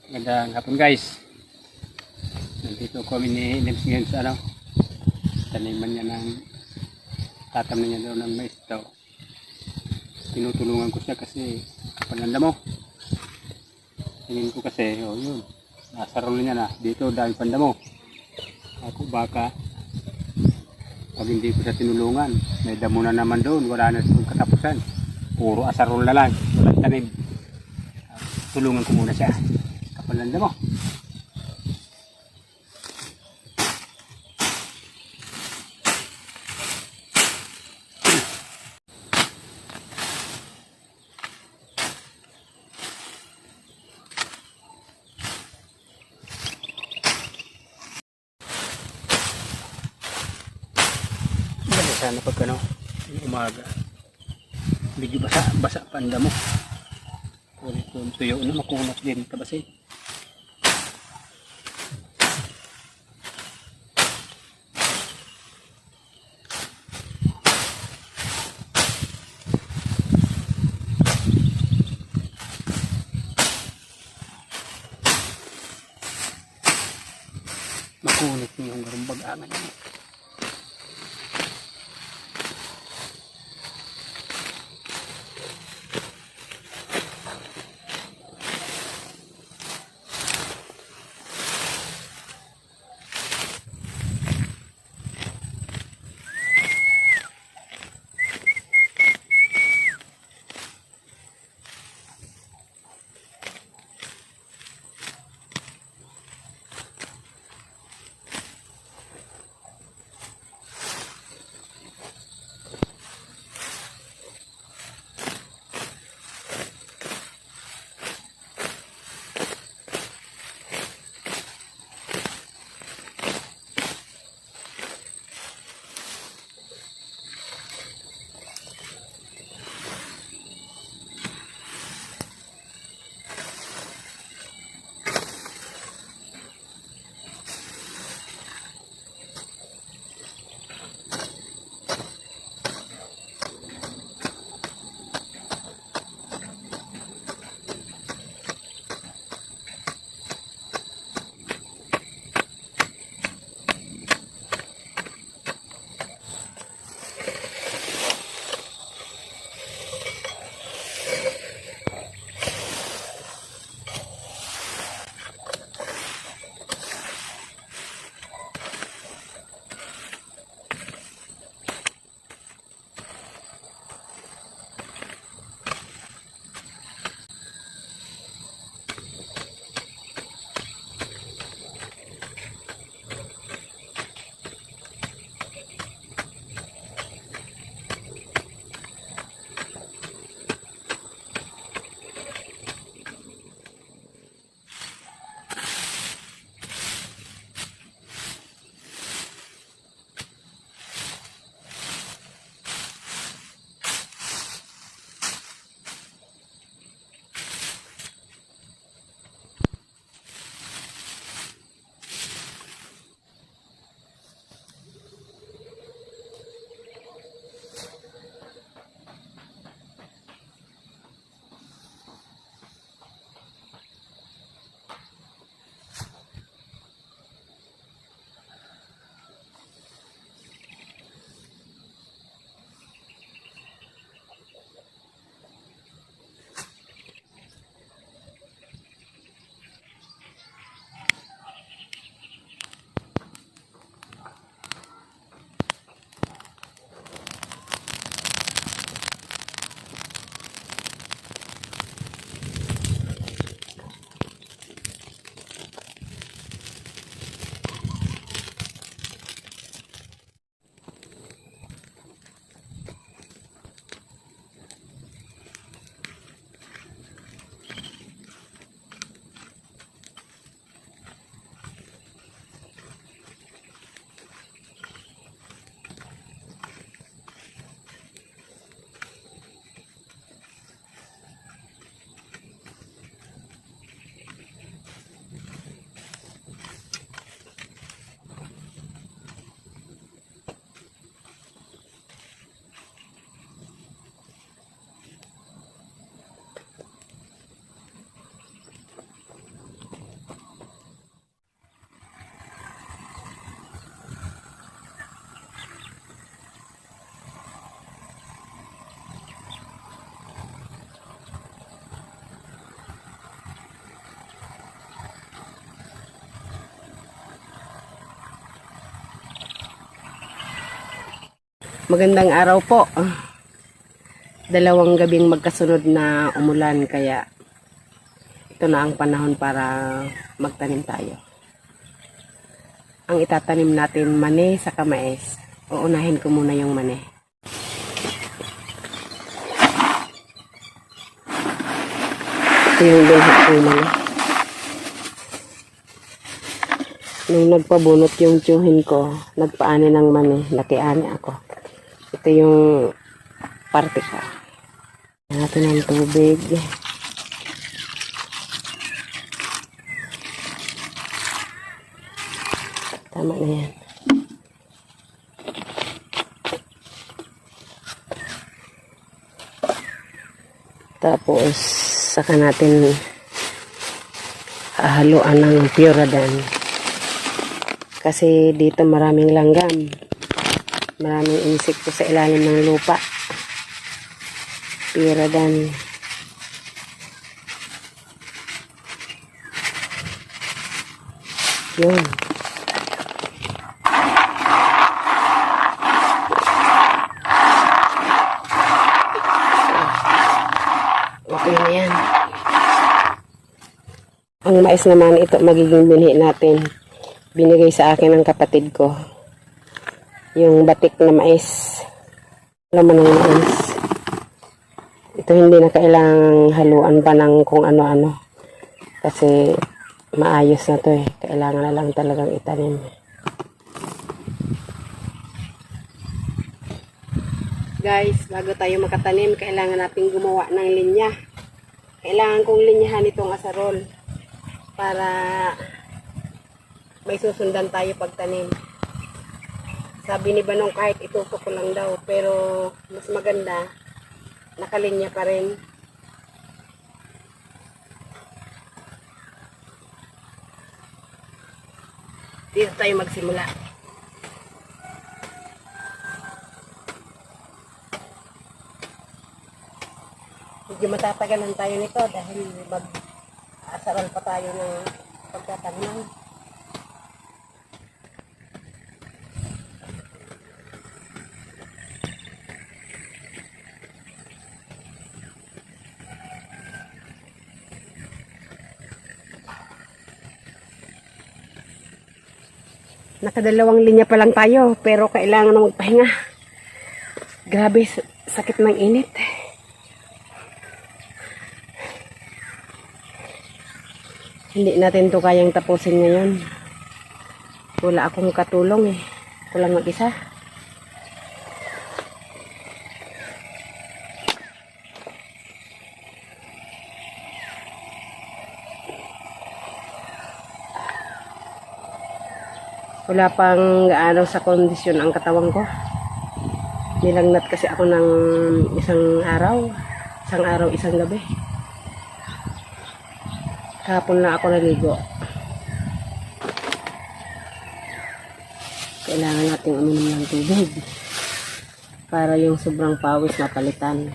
Magandang hapon guys. Nandito kami ni Lims ngayon sa taniman niya ng tatam niya daw ng mais daw. Tinutulungan ko siya kasi kapananda mo. Tingin ko kasi, yun. Nasa rolo niya na. Dito dahil panda mo. Ako baka pag hindi ko siya tinulungan, may damo na naman doon. Wala na sa katapusan. Puro asarol na lang. Walang tanim. Tulungan ko muna siya. Kapalanda mo. Sana pag umaga medyo basa panda mo kung tuyo na makunat din kabasay. Makunit niyo yung garumbagangan niyo. Magandang araw po. Dalawang gabing magkasunod na umulan kaya ito na ang panahon para magtanim tayo. Ang itatanim natin mani sa mais. Uunahin ko muna yung mani. Ito yung binhit ng mani. Nung nagpabunot yung tiyuhin ko, nagpaani ng mani, nakiani ako. Ito yung parte ko. Natin ng tubig. Tama na yan. Tapos, saka natin hahaluan ng Puradan. Kasi dito maraming langgam. Maraming insekto sa ilalim ng lupa. Puradan. Yun. Okay na yan. Ang mais naman ito magiging binhi natin. Binigay sa akin ng kapatid ko. Yung batik na mais. Laman ng mais. Ito hindi na kailangang haluan pa ng kung ano-ano. Kasi maayos na to eh. Kailangan na lang talagang itanim. Guys, bago tayo makatanim, kailangan natin gumawa ng linya. Kailangan kong linyahan itong asarol para may susundan tayo pagtanim. Sabi ni Banong kahit itutok ko lang daw, pero mas maganda nakalinya pa rin. Dito tayo magsimula. Medyo matatagalan tayo nito dahil mag-asaral pa tayo ng pagtatanim. Nakadalawang linya pa lang tayo, pero kailangan na magpahinga. Grabe, sakit ng init. Hindi natin to kayang tapusin ngayon. Wala akong katulong eh. Ako lang mag-isa. Wala pang gaano sa kondisyon ang katawan ko. Nilagnat kasi ako ng isang araw, isang gabi. Kahapon na ako naligo. Kailangan nating uminom ng tubig para yung sobrang pawis mapalitan.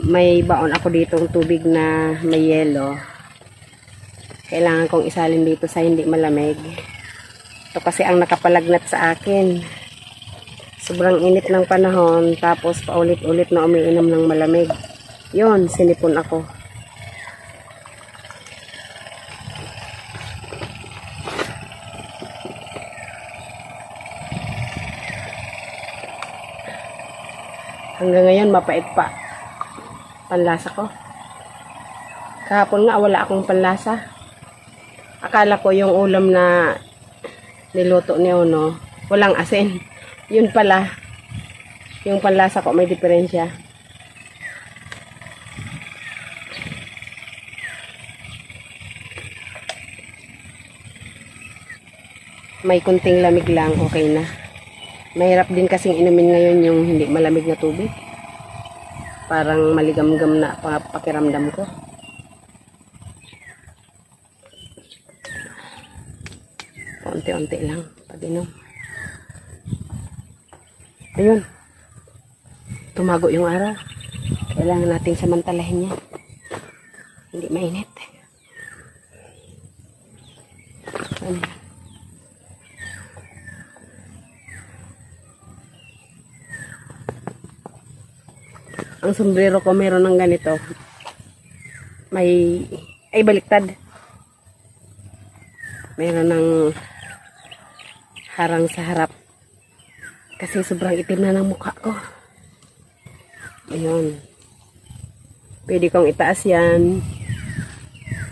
May baon ako ditong tubig na may yelo. Kailangan kong isalin dito sa hindi malamig. Ito kasi ang nakapalagnat sa akin. Sobrang init ng panahon, tapos paulit-ulit na umiinom ng malamig. Yun, sinipon ako. Hanggang ngayon, mapait pa. Panlasa ko. Kahapon nga, wala akong panlasa. Akala ko yung ulam na niluto niyo, no, walang asin. Yun pala, yung panlasa ko may diferensya. May kunting lamig lang, okay na. Mahirap din kasing inumin ngayon yung hindi malamig na tubig. Parang maligamgam na pakiramdam ko. Unti-unti lang pag-inom. Ayun. Tumago yung araw. Kailangan natin samantalahin yan. Hindi mainit. Ano yan? Ang sombrero ko meron ng ganito. Ay baliktad. Meron ng harang sa harap. Kasi sobrang itim na ng mukha ko. Ayun. Pwede kong itaas yan.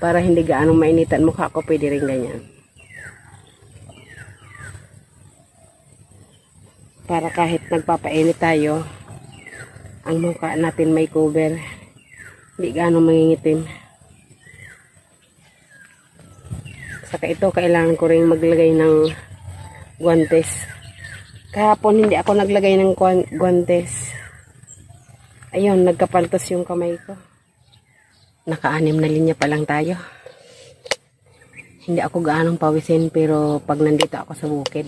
Para hindi gaanong mainitan mukha ko. Pwede rin ganyan. Para kahit nagpapainit tayo, ang mukha natin may cover. Hindi gaanong mangingitim. Saka ito, kailangan ko rin maglagay ng guantes. Kahapon hindi ako naglagay ng guantes. Ayun, nagkapaltos yung kamay ko. Naka-6 na linya pa lang tayo. Hindi ako gaanong pawisin, pero pag nandito ako sa bukid,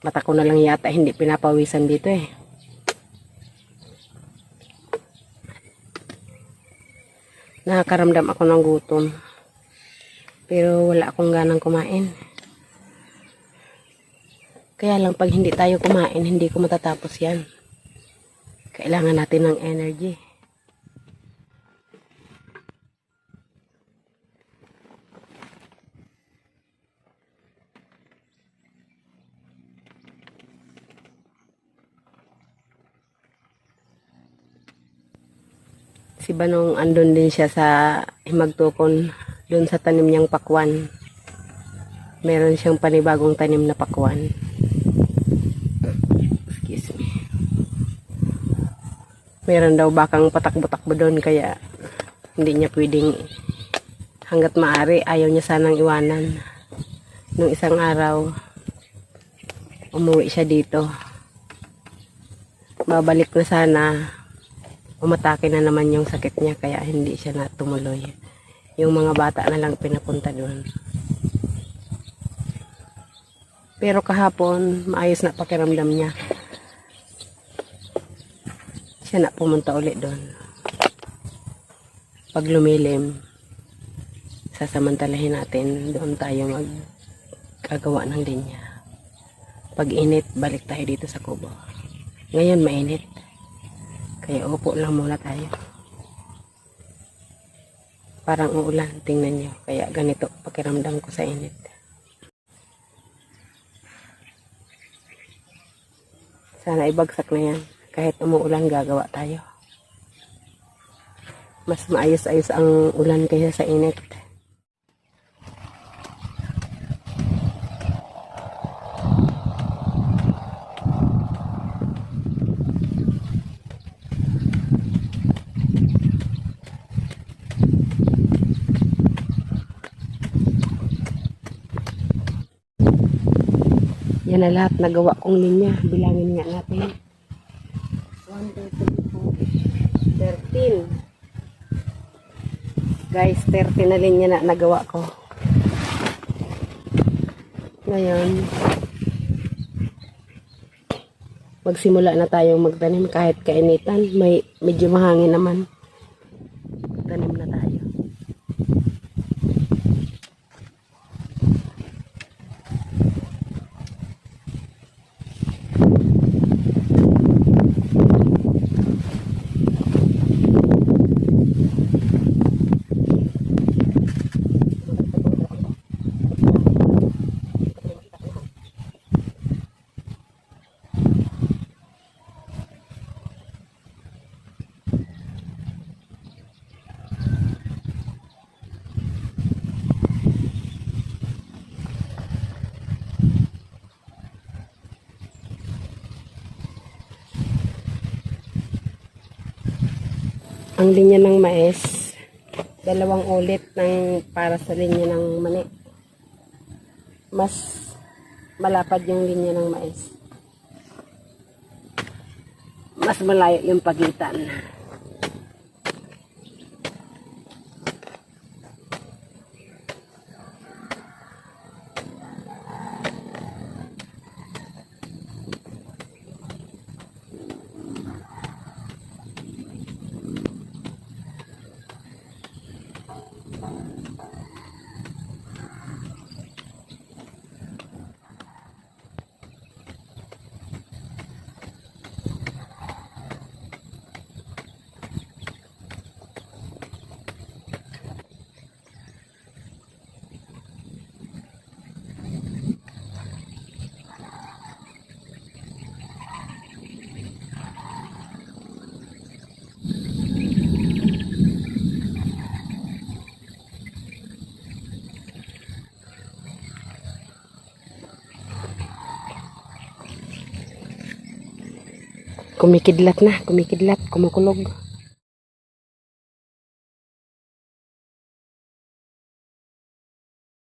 mata ko na lang yata hindi pinapawisan dito eh. Nakakaramdam ako ng gutom. Pero wala akong ganang kumain. Kaya lang pag hindi tayo kumain, hindi ko matatapos yan. Kailangan natin ng energy. Si Banong andun din siya sa Himagtukon, dun sa tanim niyang pakwan. Meron siyang panibagong tanim na pakwan. Excuse me. Meron daw bakang patakbo-takbo doon, kaya hindi niya pwedeng, hanggat maaari ayaw niya sanang iwanan. Nung isang araw, umuwi siya dito. Babalik na sana, umatake na naman yung sakit niya, kaya hindi siya na tumuloy. Yung mga bata na lang pinapunta doon. Pero kahapon, maayos na pakiramdam niya. Siya na pumunta ulit doon. Pag lumilim, sasamantalahin natin, doon tayo magkagawa ng linya. Pag init, balik tayo dito sa kubo. Ngayon mainit, kaya upo lang muna tayo. Parang uulan, tingnan nyo. Kaya ganito pakiramdam ko sa init. Sana ibagsak na yan. Kahit umuulan, gagawa tayo. Mas maayos-ayos ang ulan kaysa sa init. Yan na lahat nagawa kong linya. Bilangin nga natin. 1, 2, 3, 4, 13. Guys, 13 na linya na nagawa ko. Ngayon, magsimula na tayong magtanim kahit kainitan. Medyo mahangin naman. Tanim na tayo. Ang linya ng mais, 2 ulit ng para sa linya ng mani. Mas malapad yung linya ng mais. Mas malayo yung pagitan. kumikidlat na, kumukulog.